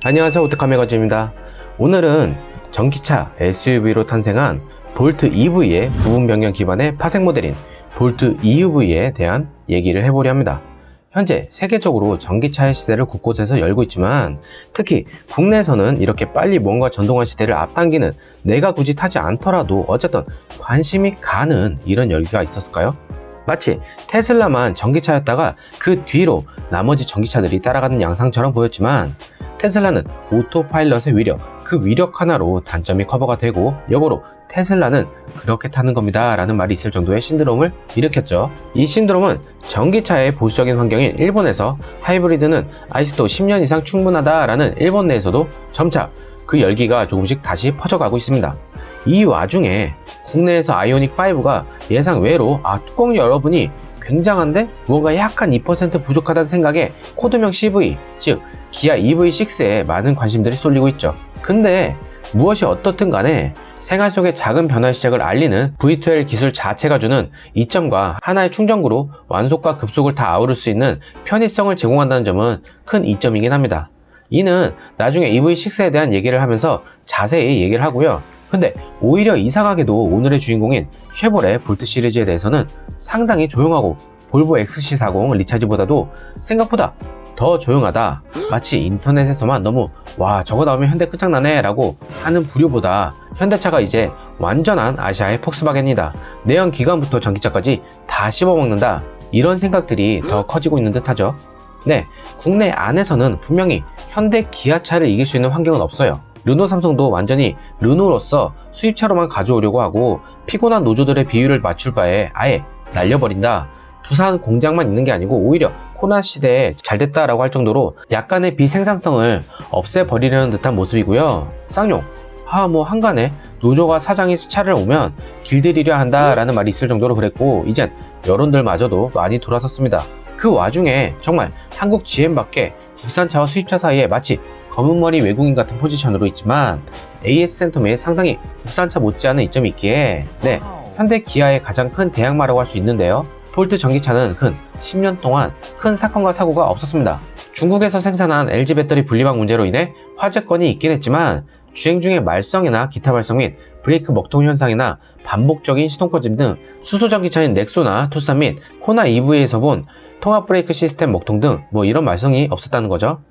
안녕하세요, 오토카메가즈입니다. 오늘은 전기차 SUV로 탄생한 볼트 EV의 부분 변경 기반의 파생 모델인 볼트 EUV에 대한 얘기를 해보려 합니다. 현재 세계적으로 전기차의 시대를 곳곳에서 열고 있지만 특히 국내에서는 이렇게 빨리 뭔가 전동화 시대를 앞당기는, 내가 굳이 타지 않더라도 어쨌든 관심이 가는 이런 열기가 있었을까요? 마치 테슬라만 전기차였다가 그 뒤로 나머지 전기차들이 따라가는 양상처럼 보였지만 테슬라는 오토파일럿의 위력, 그 위력 하나로 단점이 커버가 되고 역으로 테슬라는 그렇게 타는 겁니다 라는 말이 있을 정도의 신드롬을 일으켰죠. 이 신드롬은 전기차의 보수적인 환경인 일본에서 하이브리드는 아직도 10년 이상 충분하다 라는 일본 내에서도 점차 그 열기가 조금씩 다시 퍼져가고 있습니다. 이 와중에 국내에서 아이오닉5가 예상 외로 뚜껑 여러분이 굉장한데 무언가 약간 2% 부족하다는 생각에 코드명 CV, 즉 기아 EV6에 많은 관심들이 쏠리고 있죠. 근데 무엇이 어떻든 간에 생활 속의 작은 변화의 시작을 알리는 V2L 기술 자체가 주는 이점과 하나의 충전구로 완속과 급속을 다 아우를 수 있는 편의성을 제공한다는 점은 큰 이점이긴 합니다. 이는 나중에 EV6에 대한 얘기를 하면서 자세히 얘기를 하고요. 근데 오히려 이상하게도 오늘의 주인공인 쉐보레 볼트 시리즈에 대해서는 상당히 조용하고 볼보 XC40 리차지보다도 생각보다 더 조용하다, 마치 인터넷에서만 너무 와 저거 나오면 현대 끝장나네 라고 하는 부류보다 현대차가 이제 완전한 아시아의 폭스바겐이다, 내연 기관부터 전기차까지 다 씹어먹는다, 이런 생각들이 더 커지고 있는 듯하죠. 네, 국내 안에서는 분명히 현대 기아차를 이길 수 있는 환경은 없어요. 르노 삼성도 완전히 르노로서 수입차로만 가져오려고 하고 피곤한 노조들의 비율을 맞출 바에 아예 날려버린다, 부산 공장만 있는 게 아니고 오히려 코로나 시대에 잘됐다라고 할 정도로 약간의 비생산성을 없애버리려는 듯한 모습이고요. 쌍용, 한간에 노조가 사장이 차를 오면 길들이려 한다라는 말이 있을 정도로 그랬고 이젠 여론들마저도 많이 돌아섰습니다. 그 와중에 정말 한국 GM밖에 국산차와 수입차 사이에 마치 검은머리 외국인 같은 포지션으로 있지만 AS 센텀에 상당히 국산차 못지않은 이점이 있기에 현대 기아의 가장 큰 대항마라고 할 수 있는데요. 볼트 전기차는 근 10년 동안 큰 사건과 사고가 없었습니다. 중국에서 생산한 LG 배터리 분리막 문제로 인해 화재건이 있긴 했지만 주행 중의 말썽이나 기타 발성 및 브레이크 먹통 현상이나 반복적인 시동 꺼짐 등 수소 전기차인 넥소나 투싼 및 코나 EV에서 본 통합 브레이크 시스템 먹통 등 이런 말썽이 없었다는 거죠.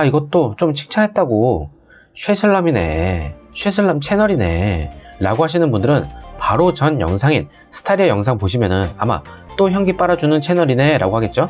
이것도 좀 칭찬했다고 쉐슬람이네, 쉐슬람 채널이네 라고 하시는 분들은 바로 전 영상인 스타리아 영상 보시면은 아마 또 현기 빨아주는 채널이네 라고 하겠죠.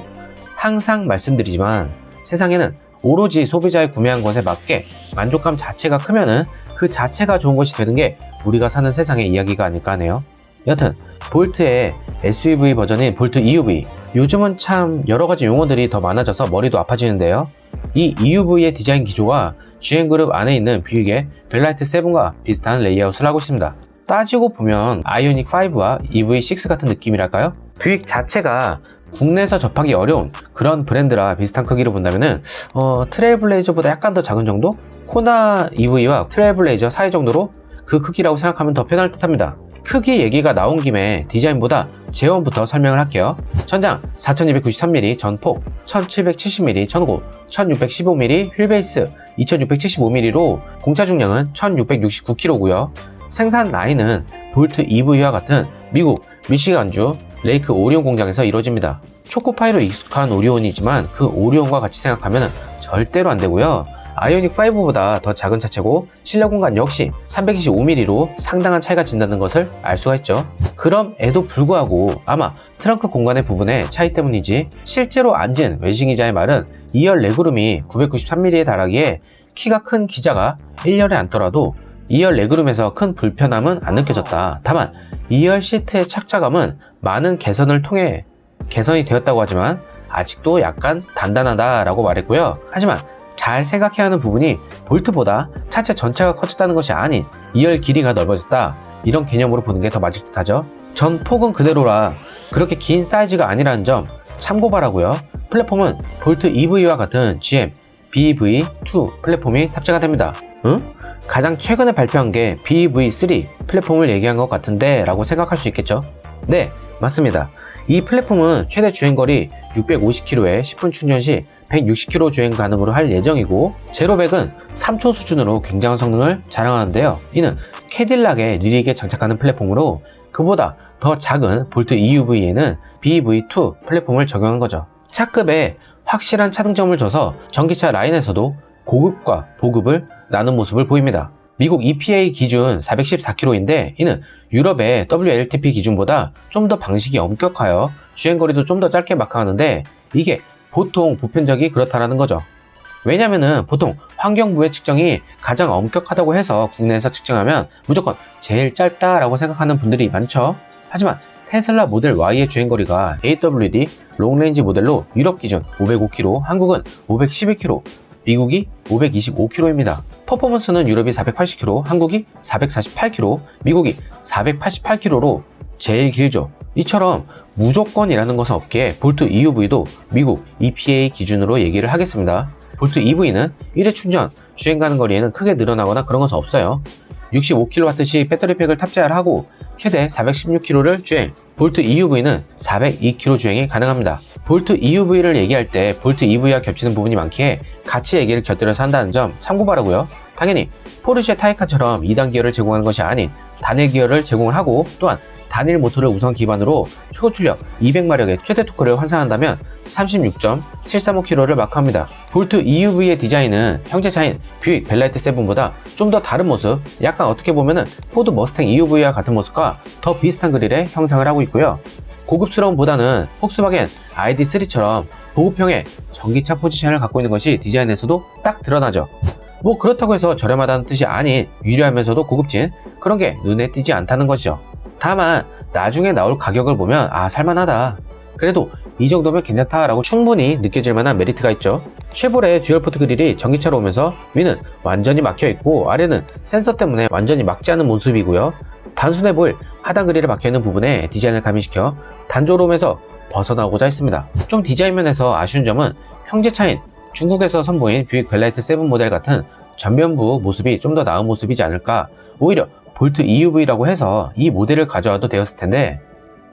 항상 말씀드리지만 세상에는 오로지 소비자의 구매한 것에 맞게 만족감 자체가 크면은 그 자체가 좋은 것이 되는 게 우리가 사는 세상의 이야기가 아닐까 하네요. 여튼 볼트의 SUV 버전인 볼트 EUV, 요즘은 참 여러가지 용어들이 더 많아져서 머리도 아파지는데요. 이 EUV의 디자인 기조가 GM그룹 안에 있는 뷰익의 벨라이트 7과 비슷한 레이아웃을 하고 있습니다. 따지고 보면 아이오닉5와 EV6 같은 느낌이랄까요? 뷰익 자체가 국내에서 접하기 어려운 그런 브랜드라 비슷한 크기로 본다면은 트레일블레이저보다 약간 더 작은 정도? 코나 EV와 트레일블레이저 사이 정도로 그 크기라고 생각하면 더 편할 듯 합니다. 크기 얘기가 나온 김에 디자인보다 제원부터 설명을 할게요. 천장 4293mm 전폭, 1770mm 전고, 1615mm 휠베이스, 2675mm로 공차 중량은 1669kg고요. 생산 라인은 볼트 EV와 같은 미국 미시간주 레이크 오리온 공장에서 이루어집니다. 초코파이로 익숙한 오리온이지만 그 오리온과 같이 생각하면 절대로 안 되고요. 아이오닉5보다 더 작은 차체고 실내 공간 역시 325mm로 상당한 차이가 진다는 것을 알 수가 있죠. 그럼에도 불구하고 아마 트렁크 공간의 부분의 차이 때문이지 실제로 앉은 외식이자의 말은 2열 레그룸이 993mm에 달하기에 키가 큰 기자가 1열에 앉더라도 2열 레그룸에서 큰 불편함은 안 느껴졌다. 다만 2열 시트의 착자감은 많은 개선을 통해 개선이 되었다고 하지만 아직도 약간 단단하다라고 말했고요. 하지만 잘 생각해야 하는 부분이 볼트보다 차체 전체가 커졌다는 것이 아닌 2열 길이가 넓어졌다, 이런 개념으로 보는 게 더 맞을 듯하죠. 전 폭은 그대로라 그렇게 긴 사이즈가 아니라는 점 참고 바라고요. 플랫폼은 볼트 EV와 같은 GM BV2 플랫폼이 탑재가 됩니다. 응? 가장 최근에 발표한 게 BV3 플랫폼을 얘기한 것 같은데 라고 생각할 수 있겠죠. 네, 맞습니다. 이 플랫폼은 최대 주행거리 650km에 10분 충전 시 160km 주행 가능으로 할 예정이고, 제로백은 3초 수준으로 굉장한 성능을 자랑하는데요. 이는 캐딜락의 리릭에 장착하는 플랫폼으로 그보다 더 작은 볼트 EUV에는 BEV2 플랫폼을 적용한 거죠. 차급에 확실한 차등점을 줘서 전기차 라인에서도 고급과 보급을 나눈 모습을 보입니다. 미국 EPA 기준 414km인데 이는 유럽의 WLTP 기준보다 좀 더 방식이 엄격하여 주행거리도 좀 더 짧게 마크하는데, 이게 보통 보편적이 그렇다라는 거죠. 왜냐면은 보통 환경부의 측정이 가장 엄격하다고 해서 국내에서 측정하면 무조건 제일 짧다라고 생각하는 분들이 많죠. 하지만 테슬라 모델 Y의 주행거리가 AWD 롱레인지 모델로 유럽 기준 505km, 한국은 511km, 미국이 525km입니다. 퍼포먼스는 유럽이 480km, 한국이 448km, 미국이 488km로 제일 길죠. 이처럼 무조건이라는 것은 없기에 볼트 EUV도 미국 EPA 기준으로 얘기를 하겠습니다. 볼트 EV는 1회 충전, 주행 가는 거리에는 크게 늘어나거나 그런 것은 없어요. 65kW씩 배터리팩을 탑재를 하고 최대 416km를 주행, 볼트 EUV는 402km 주행이 가능합니다. 볼트 EUV를 얘기할 때 볼트 EV와 겹치는 부분이 많기에 같이 얘기를 곁들여서 한다는 점 참고 바라고요. 당연히 포르쉐 타이칸처럼 2단 기어를 제공하는 것이 아닌 단일 기어를 제공을 하고, 또한 단일 모터를 우선 기반으로 최고 출력 200마력의 최대 토크를 환산한다면 36.735km를 마크합니다. 볼트 EUV의 디자인은 형제차인 뷰익 벨라이트 7보다 좀 더 다른 모습, 약간 어떻게 보면은 포드 머스탱 EUV와 같은 모습과 더 비슷한 그릴의 형상을 하고 있고요. 고급스러움보다는 폭스바겐 ID3처럼 보급형의 전기차 포지션을 갖고 있는 것이 디자인에서도 딱 드러나죠. 뭐 그렇다고 해서 저렴하다는 뜻이 아닌 유려하면서도 고급진 그런 게 눈에 띄지 않다는 것이죠. 다만 나중에 나올 가격을 보면 살만하다, 그래도 이 정도면 괜찮다 라고 충분히 느껴질 만한 메리트가 있죠. 쉐보레 듀얼포트 그릴이 전기차로 오면서 위는 완전히 막혀있고 아래는 센서 때문에 완전히 막지 않은 모습이고요. 단순해 보일 하단 그릴에 박혀있는 부분에 디자인을 가미시켜 단조로움에서 벗어나고자 했습니다. 좀 디자인 면에서 아쉬운 점은 형제차인 중국에서 선보인 뷰익 벨라이트 7 모델 같은 전면부 모습이 좀 더 나은 모습이지 않을까. 오히려 볼트 EUV라고 해서 이 모델을 가져와도 되었을 텐데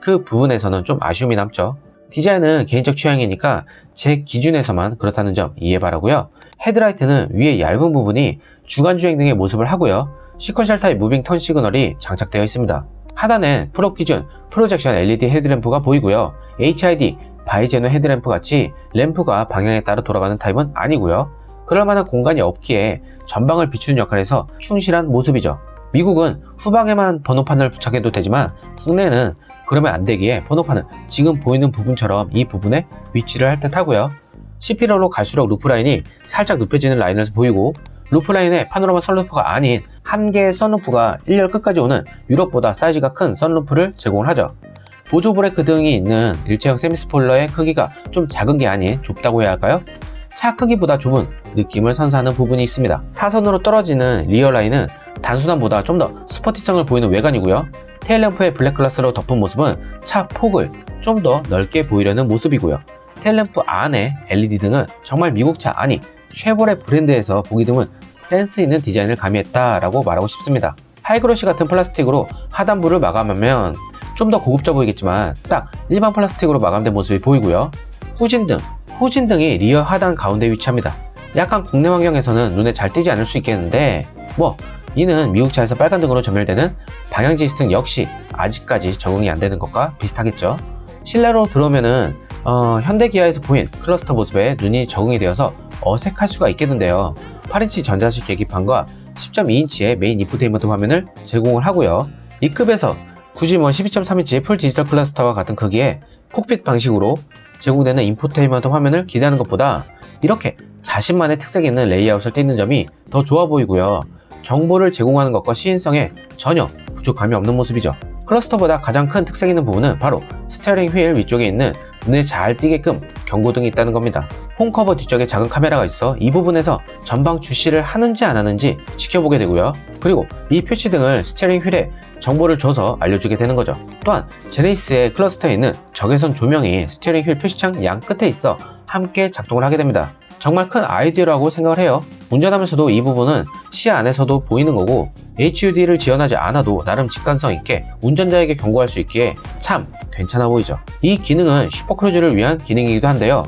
그 부분에서는 좀 아쉬움이 남죠. 디자인은 개인적 취향이니까 제 기준에서만 그렇다는 점 이해 바라고요. 헤드라이트는 위에 얇은 부분이 주간주행 등의 모습을 하고요. 시퀀셜 타입 무빙 턴 시그널이 장착되어 있습니다. 하단엔 프로 기준 프로젝션 LED 헤드램프가 보이고요. HID 바이제노 헤드램프 같이 램프가 방향에 따라 돌아가는 타입은 아니고요. 그럴만한 공간이 없기에 전방을 비추는 역할에서 충실한 모습이죠. 미국은 후방에만 번호판을 부착해도 되지만 국내는 그러면 안 되기에 번호판은 지금 보이는 부분처럼 이 부분에 위치를 할 듯 하고요. CP로로 갈수록 루프라인이 살짝 눕혀지는 라인에서 보이고, 루프라인에 파노라마 선루프가 아닌 한 개의 선루프가 1열 끝까지 오는 유럽보다 사이즈가 큰 선루프를 제공을 하죠. 보조 브레이크 등이 있는 일체형 세미스포일러의 크기가 좀 작은 게 아닌 좁다고 해야 할까요? 차 크기보다 좁은 느낌을 선사하는 부분이 있습니다. 사선으로 떨어지는 리어라인은 단순함보다 좀 더 스포티성을 보이는 외관이고요. 테일램프의 블랙글라스로 덮은 모습은 차 폭을 좀 더 넓게 보이려는 모습이고요. 테일램프 안에 LED 등은 정말 미국차 아니 쉐보레 브랜드에서 보기 드문 센스 있는 디자인을 가미했다라고 말하고 싶습니다. 하이그로시 같은 플라스틱으로 하단부를 마감하면 좀 더 고급져 보이겠지만 딱 일반 플라스틱으로 마감된 모습이 보이고요. 후진등이 리어 하단 가운데 위치합니다. 약간 국내 환경에서는 눈에 잘 띄지 않을 수 있겠는데 이는 미국차에서 빨간등으로 전멸되는 방향지 시스템 역시 아직까지 적응이 안 되는 것과 비슷하겠죠. 실내로 들어오면은 현대기아에서 보인 클러스터 모습에 눈이 적응이 되어서 어색할 수가 있겠는데요. 8인치 전자식 계기판과 10.2인치의 메인 인포테인먼트 화면을 제공을 하고요. 이 급에서 굳이 12.3인치 풀 디지털 클러스터와 같은 크기의 콕핏 방식으로 제공되는 인포테인먼트 화면을 기대하는 것보다 이렇게 자신만의 특색이 있는 레이아웃을 띄는 점이 더 좋아 보이고요. 정보를 제공하는 것과 시인성에 전혀 부족함이 없는 모습이죠. 클러스터보다 가장 큰 특색 있는 부분은 바로 스티어링 휠 위쪽에 있는 눈에 잘 띄게끔 경고등이 있다는 겁니다. 홈커버 뒤쪽에 작은 카메라가 있어 이 부분에서 전방 주시를 하는지 안 하는지 지켜보게 되고요. 그리고 이 표시등을 스티어링 휠에 정보를 줘서 알려주게 되는 거죠. 또한 제네시스의 클러스터에 있는 적외선 조명이 스티어링 휠 표시창 양 끝에 있어 함께 작동을 하게 됩니다. 정말 큰 아이디어라고 생각을 해요. 운전하면서도 이 부분은 시야 안에서도 보이는 거고 HUD를 지원하지 않아도 나름 직관성 있게 운전자에게 경고할 수 있기에 참 괜찮아 보이죠. 이 기능은 슈퍼크루즈를 위한 기능이기도 한데요.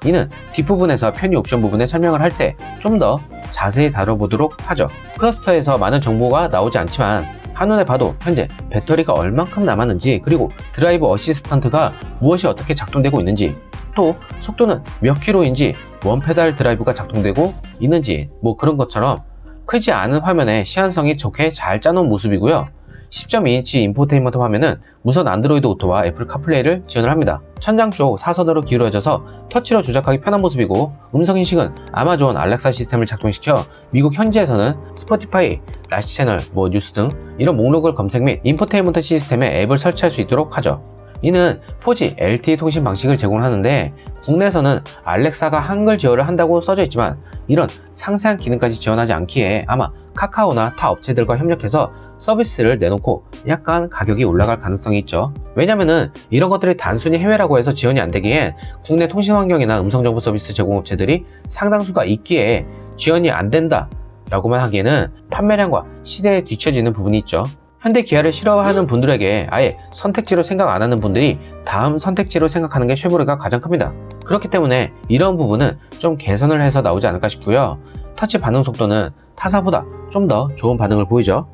이는 뒷부분에서 편의 옵션 부분에 설명을 할 때 좀 더 자세히 다뤄보도록 하죠. 클러스터에서 많은 정보가 나오지 않지만 한눈에 봐도 현재 배터리가 얼만큼 남았는지, 그리고 드라이브 어시스턴트가 무엇이 어떻게 작동되고 있는지, 또 속도는 몇 킬로인지, 원페달 드라이브가 작동되고 있는지 뭐 그런 것처럼 크지 않은 화면에 시안성이 좋게 잘 짜놓은 모습이고요. 10.2인치 인포테인먼트 화면은 무선 안드로이드 오토와 애플 카플레이를 지원을 합니다. 천장 쪽 사선으로 기울어져서 터치로 조작하기 편한 모습이고, 음성 인식은 아마존 알렉사 시스템을 작동시켜 미국 현지에서는 스포티파이, 날씨 채널, 뉴스 등 이런 목록을 검색 및 인포테인먼트 시스템에 앱을 설치할 수 있도록 하죠. 이는 4G LTE 통신 방식을 제공하는데 국내에서는 알렉사가 한글 제어를 한다고 써져 있지만 이런 상세한 기능까지 지원하지 않기에 아마 카카오나 타 업체들과 협력해서 서비스를 내놓고 약간 가격이 올라갈 가능성이 있죠. 왜냐면은 이런 것들이 단순히 해외라고 해서 지원이 안 되기엔 국내 통신 환경이나 음성정보 서비스 제공업체들이 상당수가 있기에 지원이 안 된다 라고만 하기에는 판매량과 시대에 뒤처지는 부분이 있죠. 현대 기아를 싫어하는 분들에게 아예 선택지로 생각 안 하는 분들이 다음 선택지로 생각하는 게 쉐보레가 가장 큽니다. 그렇기 때문에 이런 부분은 좀 개선을 해서 나오지 않을까 싶고요. 터치 반응 속도는 타사보다 좀 더 좋은 반응을 보이죠.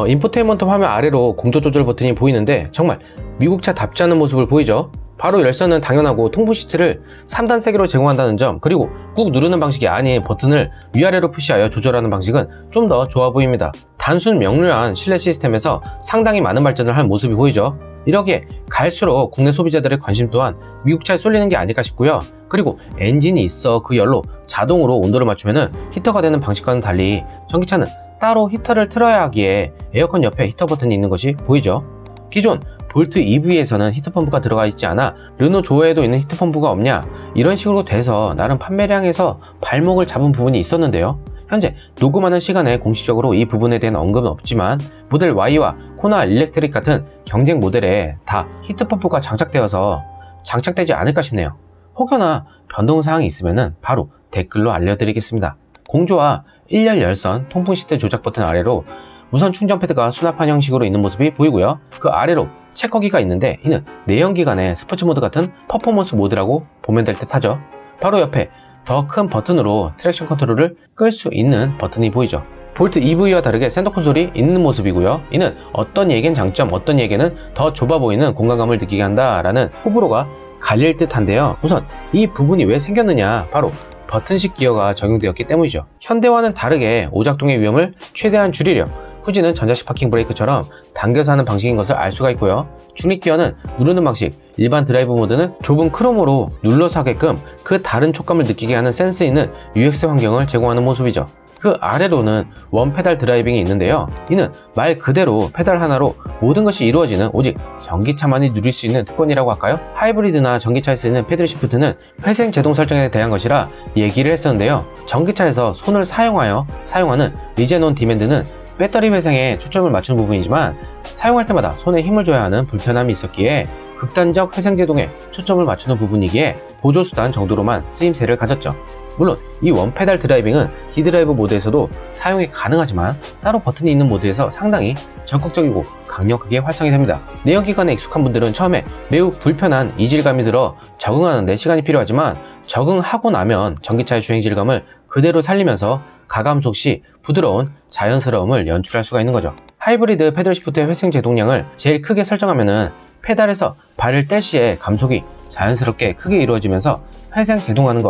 인포테인먼트 화면 아래로 공조 조절 버튼이 보이는데 정말 미국차답지 않은 모습을 보이죠. 바로 열선은 당연하고 통풍 시트를 3단 세기로 제공한다는 점, 그리고 꾹 누르는 방식이 아닌 버튼을 위아래로 푸시하여 조절하는 방식은 좀 더 좋아 보입니다. 단순 명료한 실내 시스템에서 상당히 많은 발전을 한 모습이 보이죠. 이러기에 갈수록 국내 소비자들의 관심 또한 미국차에 쏠리는 게 아닐까 싶고요. 그리고 엔진이 있어 그 열로 자동으로 온도를 맞추면 히터가 되는 방식과는 달리 전기차는 따로 히터를 틀어야 하기에 에어컨 옆에 히터 버튼이 있는 것이 보이죠. 기존 볼트 EV에서는 히트펌프가 들어가 있지 않아 르노 조어에도 있는 히트펌프가 없냐, 이런 식으로 돼서 나름 판매량에서 발목을 잡은 부분이 있었는데요. 현재 녹음하는 시간에 공식적으로 이 부분에 대한 언급은 없지만 모델 Y와 코나 일렉트릭 같은 경쟁 모델에 다 히트펌프가 장착되어서 장착되지 않을까 싶네요. 혹여나 변동사항이 있으면 바로 댓글로 알려드리겠습니다. 공조와 1열 열선, 통풍 시트 조작 버튼 아래로 무선 충전 패드가 수납한 형식으로 있는 모습이 보이고요. 그 아래로 체커기가 있는데 이는 내연기관의 스포츠 모드 같은 퍼포먼스 모드라고 보면 될 듯 하죠. 바로 옆에 더 큰 버튼으로 트랙션 컨트롤을 끌 수 있는 버튼이 보이죠. 볼트 EV와 다르게 센터 콘솔이 있는 모습이고요. 이는 어떤 얘기는 장점, 어떤 얘기는 더 좁아 보이는 공간감을 느끼게 한다라는 호불호가 갈릴 듯 한데요. 우선 이 부분이 왜 생겼느냐, 바로 버튼식 기어가 적용되었기 때문이죠. 현대와는 다르게 오작동의 위험을 최대한 줄이려 후지는 전자식 파킹 브레이크처럼 당겨서 하는 방식인 것을 알 수가 있고요. 중립 기어는 누르는 방식, 일반 드라이브 모드는 좁은 크롬으로 눌러서 하게끔 그 다른 촉감을 느끼게 하는 센스 있는 UX 환경을 제공하는 모습이죠. 그 아래로는 원페달 드라이빙이 있는데요. 이는 말 그대로 페달 하나로 모든 것이 이루어지는 오직 전기차만이 누릴 수 있는 특권이라고 할까요? 하이브리드나 전기차에 쓰이는 패들 시프트는 회생 제동 설정에 대한 것이라 얘기를 했었는데요. 전기차에서 손을 사용하는 리젠온 디맨드는 배터리 회생에 초점을 맞춘 부분이지만 사용할 때마다 손에 힘을 줘야 하는 불편함이 있었기에 극단적 회생 제동에 초점을 맞추는 부분이기에 보조수단 정도로만 쓰임새를 가졌죠. 물론 이 원페달 드라이빙은 디드라이브 모드에서도 사용이 가능하지만 따로 버튼이 있는 모드에서 상당히 적극적이고 강력하게 활성이 됩니다. 내연기관에 익숙한 분들은 처음에 매우 불편한 이질감이 들어 적응하는 데 시간이 필요하지만 적응하고 나면 전기차의 주행질감을 그대로 살리면서 가감속 시 부드러운 자연스러움을 연출할 수가 있는 거죠. 하이브리드 패들 시프트의 회생 제동량을 제일 크게 설정하면은 페달에서 발을 뗄 시에 감속이 자연스럽게 크게 이루어지면서 회생 제동하는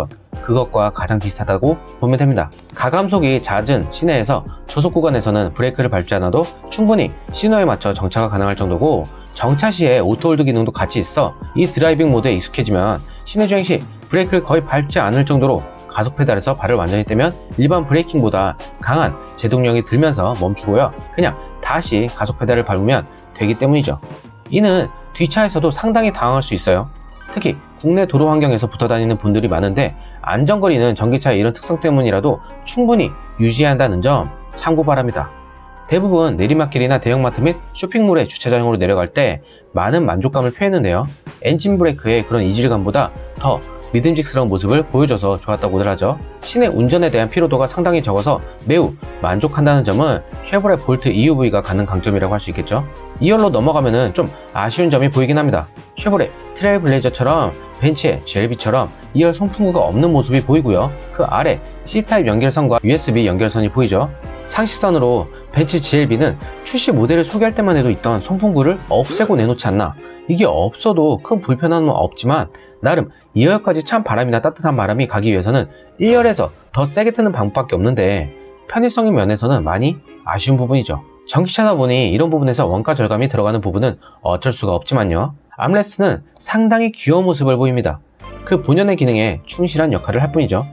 그것과 가장 비슷하다고 보면 됩니다. 가감속이 잦은 시내에서 저속 구간에서는 브레이크를 밟지 않아도 충분히 신호에 맞춰 정차가 가능할 정도고, 정차 시에 오토홀드 기능도 같이 있어 이 드라이빙 모드에 익숙해지면 시내 주행 시 브레이크를 거의 밟지 않을 정도로 가속 페달에서 발을 완전히 떼면 일반 브레이킹보다 강한 제동력이 들면서 멈추고요. 그냥 다시 가속 페달을 밟으면 되기 때문이죠. 이는 뒷차에서도 상당히 당황할 수 있어요. 특히 국내 도로 환경에서 붙어 다니는 분들이 많은데 안전거리는 전기차의 이런 특성 때문이라도 충분히 유지해야 한다는 점 참고 바랍니다. 대부분 내리막길이나 대형마트 및 쇼핑몰의 주차장으로 내려갈 때 많은 만족감을 표했는데요. 엔진 브레이크의 그런 이질감보다 더 믿음직스러운 모습을 보여줘서 좋았다고들 하죠. 시내 운전에 대한 피로도가 상당히 적어서 매우 만족한다는 점은 쉐보레 볼트 EUV가 갖는 강점이라고 할 수 있겠죠. 2열로 넘어가면은 좀 아쉬운 점이 보이긴 합니다. 쉐보레 트레일블레이저처럼 벤츠의 GLB처럼 2열 송풍구가 없는 모습이 보이고요. 그 아래 C타입 연결선과 USB 연결선이 보이죠. 상식선으로 벤츠 GLB는 출시 모델을 소개할 때만 해도 있던 송풍구를 없애고 내놓지 않나. 이게 없어도 큰 불편함은 없지만 나름 2열까지 찬 바람이나 따뜻한 바람이 가기 위해서는 1열에서 더 세게 트는 방법밖에 없는데 편의성의 면에서는 많이 아쉬운 부분이죠. 전기차다 보니 이런 부분에서 원가 절감이 들어가는 부분은 어쩔 수가 없지만요. 암레스트는 상당히 귀여운 모습을 보입니다. 그 본연의 기능에 충실한 역할을 할 뿐이죠.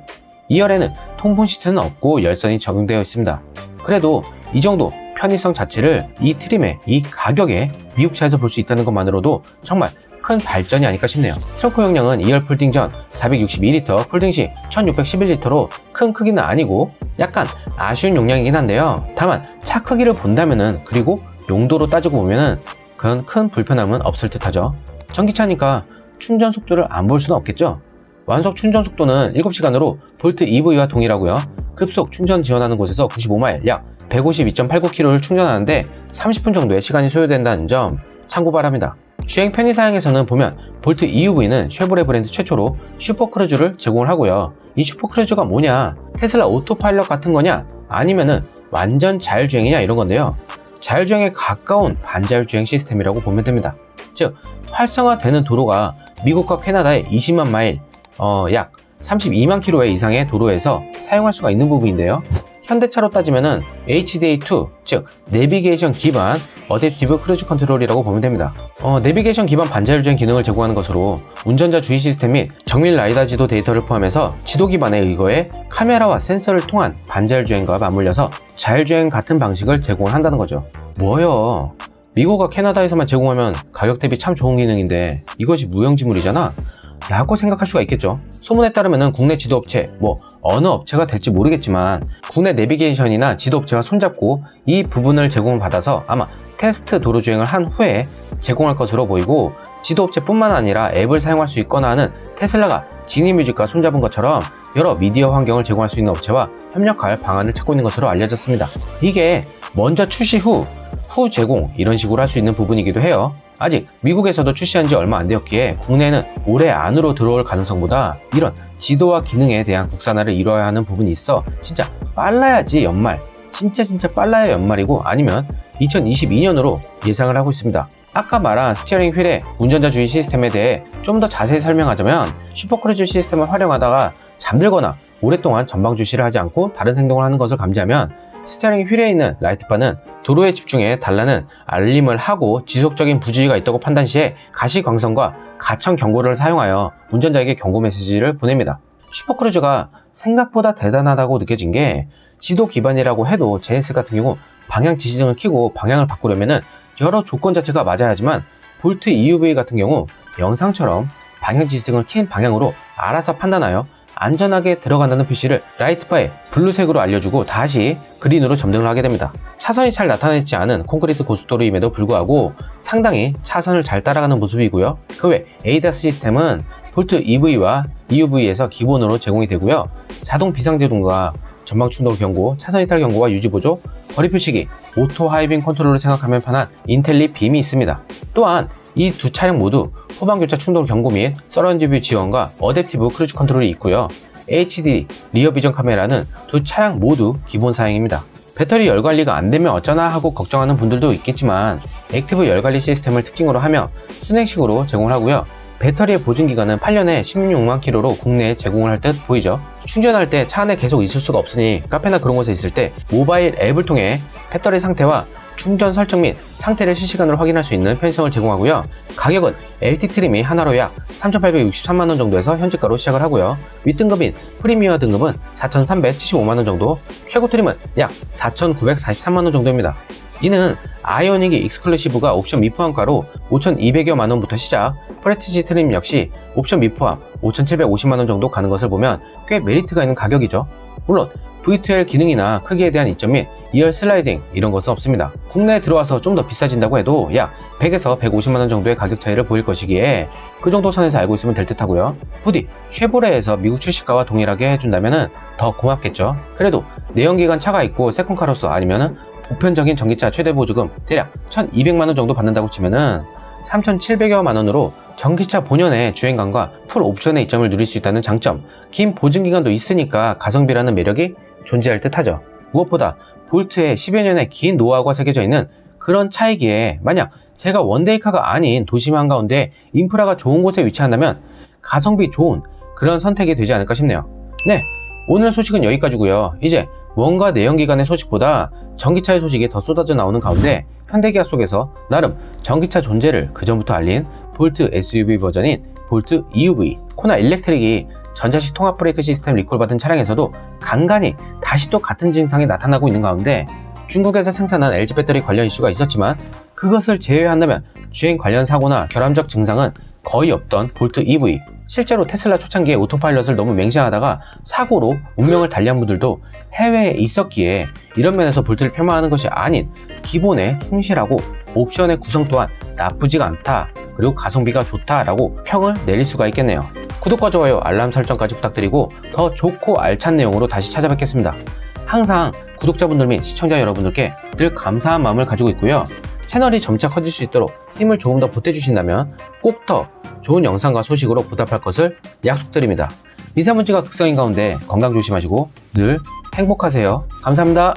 2열에는 통풍 시트는 없고 열선이 적용되어 있습니다. 그래도 이 정도 편의성 자체를 이 트림에 이 가격에 미국차에서 볼 수 있다는 것만으로도 정말 큰 발전이 아닐까 싶네요. 트렁크 용량은 2열 폴딩 전 462리터, 폴딩 시 1611리터로 큰 크기는 아니고 약간 아쉬운 용량이긴 한데요. 다만 차 크기를 본다면은 그리고 용도로 따지고 보면은 그런 큰 불편함은 없을 듯 하죠. 전기차니까 충전 속도를 안 볼 수는 없겠죠. 완속 충전 속도는 7시간으로 볼트 EV와 동일하고요. 급속 충전 지원하는 곳에서 95마일 약 152.89km를 충전하는데 30분 정도의 시간이 소요된다는 점 참고 바랍니다. 주행 편의사양에서는 보면 볼트 EUV는 쉐보레 브랜드 최초로 슈퍼크루즈를 제공을 하고요. 이 슈퍼크루즈가 뭐냐? 테슬라 오토파일럿 같은 거냐? 아니면은 완전 자율주행이냐 이런 건데요. 자율주행에 가까운 반자율주행 시스템이라고 보면 됩니다. 즉 활성화되는 도로가 미국과 캐나다의 20만 마일, 약 32만 킬로웨 이상의 도로에서 사용할 수가 있는 부분인데요. 현대차로 따지면은 HDA2, 즉 내비게이션 기반 어댑티브 크루즈 컨트롤이라고 보면 됩니다. 내비게이션 기반 반자율주행 기능을 제공하는 것으로 운전자 주의 시스템 및 정밀 라이다 지도 데이터를 포함해서 지도 기반의 의거에 카메라와 센서를 통한 반자율주행과 맞물려서 자율주행 같은 방식을 제공을 한다는 거죠. 뭐요? 미국과 캐나다에서만 제공하면 가격 대비 참 좋은 기능인데 이것이 무용지물이잖아? 라고 생각할 수가 있겠죠. 소문에 따르면 국내 지도업체, 어느 업체가 될지 모르겠지만 국내 내비게이션이나 지도업체와 손잡고 이 부분을 제공받아서 아마 테스트 도로주행을 한 후에 제공할 것으로 보이고, 지도업체뿐만 아니라 앱을 사용할 수 있거나 하는 테슬라가 지니뮤직과 손잡은 것처럼 여러 미디어 환경을 제공할 수 있는 업체와 협력할 방안을 찾고 있는 것으로 알려졌습니다. 이게 먼저 출시 후 제공 이런 식으로 할 수 있는 부분이기도 해요. 아직 미국에서도 출시한 지 얼마 안 되었기에 국내에는 올해 안으로 들어올 가능성보다 이런 지도와 기능에 대한 국산화를 이뤄야 하는 부분이 있어 진짜 빨라야지 연말, 진짜 빨라야 연말이고 아니면 2022년으로 예상을 하고 있습니다. 아까 말한 스티어링 휠의 운전자 주의 시스템에 대해 좀 더 자세히 설명하자면, 슈퍼크루즈 시스템을 활용하다가 잠들거나 오랫동안 전방 주시를 하지 않고 다른 행동을 하는 것을 감지하면 스티어링 휠에 있는 라이트바는 도로에 집중해 달라는 알림을 하고 지속적인 부주의가 있다고 판단 시에 가시광선과 가청 경고를 사용하여 운전자에게 경고 메시지를 보냅니다. 슈퍼크루즈가 생각보다 대단하다고 느껴진 게, 지도 기반이라고 해도 제네시스 같은 경우 방향 지시등을 켜고 방향을 바꾸려면 여러 조건 자체가 맞아야 하지만, 볼트 EUV 같은 경우 영상처럼 방향 지시등을 킨 방향으로 알아서 판단하여 안전하게 들어간다는 표시를 라이트바에 블루색으로 알려주고 다시 그린으로 점등을 하게 됩니다. 차선이 잘 나타나지 않은 콘크리트 고속도로임에도 불구하고 상당히 차선을 잘 따라가는 모습이고요. 그 외 ADAS 시스템은 볼트 EV와 EUV에서 기본으로 제공이 되고요. 자동 비상제동과 전방 충돌 경고, 차선 이탈 경고와 유지 보조, 거리 표시기, 오토 하이빙 컨트롤을 생각하면 편한 인텔리 빔이 있습니다. 또한 이 두 차량 모두 후방 교차 충돌 경고 및 서라운드 뷰 지원과 어댑티브 크루즈 컨트롤이 있고요. HD 리어 비전 카메라는 두 차량 모두 기본 사양입니다. 배터리 열 관리가 안 되면 어쩌나 하고 걱정하는 분들도 있겠지만, 액티브 열 관리 시스템을 특징으로 하며 순행식으로 제공을 하고요. 배터리의 보증 기간은 8년에 16만 킬로로 국내에 제공을 할 듯 보이죠. 충전할 때 차 안에 계속 있을 수가 없으니 카페나 그런 곳에 있을 때 모바일 앱을 통해 배터리 상태와 충전 설정 및 상태를 실시간으로 확인할 수 있는 편의성을 제공하고요. 가격은 LT 트림이 하나로 약 3,863만원 정도에서 현재가로 시작을 하고요. 윗등급인 프리미어 등급은 4,375만원 정도, 최고 트림은 약 4,943만원 정도입니다. 이는 아이오닉 익스클루시브가 옵션 미포함가로 5,200여만원부터 시작, 프레스티지 트림 역시 옵션 미포함 5,750만원 정도 가는 것을 보면 꽤 메리트가 있는 가격이죠. 물론 V2L 기능이나 크기에 대한 이점 및 2열 슬라이딩 이런 것은 없습니다. 국내에 들어와서 좀 더 비싸진다고 해도 약 100에서 150만원 정도의 가격 차이를 보일 것이기에 그 정도 선에서 알고 있으면 될 듯 하고요. 부디 쉐보레에서 미국 출시가와 동일하게 해준다면 더 고맙겠죠. 그래도 내연기관 차가 있고 세컨카로서 아니면은 보편적인 전기차 최대 보조금 대략 1200만원 정도 받는다고 치면은 3700여만원으로 전기차 본연의 주행감과 풀 옵션의 이점을 누릴 수 있다는 장점, 긴 보증기간도 있으니까 가성비라는 매력이 존재할 듯 하죠. 무엇보다 볼트의 10여 년의 긴 노하우가 새겨져 있는 그런 차이기에 만약 제가 원데이카가 아닌 도심 한가운데 인프라가 좋은 곳에 위치한다면 가성비 좋은 그런 선택이 되지 않을까 싶네요. 네, 오늘 소식은 여기까지고요. 이제 뭔가 내연기관의 소식보다 전기차의 소식이 더 쏟아져 나오는 가운데 현대기아 속에서 나름 전기차 존재를 그전부터 알린 볼트 SUV 버전인 볼트 EUV 코나 일렉트릭이 전자식 통합 브레이크 시스템 리콜 받은 차량에서도 간간히 다시 또 같은 증상이 나타나고 있는 가운데 중국에서 생산한 LG 배터리 관련 이슈가 있었지만 그것을 제외한다면 주행 관련 사고나 결함적 증상은 거의 없던 볼트 EV. 실제로 테슬라 초창기에 오토파일럿을 너무 맹신하다가 사고로 운명을 달리한 분들도 해외에 있었기에 이런 면에서 볼트를 폄하하는 것이 아닌 기본에 충실하고 옵션의 구성 또한 나쁘지가 않다, 그리고 가성비가 좋다라고 평을 내릴 수가 있겠네요. 구독과 좋아요, 알람 설정까지 부탁드리고 더 좋고 알찬 내용으로 다시 찾아뵙겠습니다. 항상 구독자분들 및 시청자 여러분들께 늘 감사한 마음을 가지고 있고요. 채널이 점차 커질 수 있도록 힘을 조금 더 보태주신다면 꼭 더 좋은 영상과 소식으로 보답할 것을 약속드립니다. 미세먼지가 극성인 가운데 건강 조심하시고 늘 행복하세요. 감사합니다.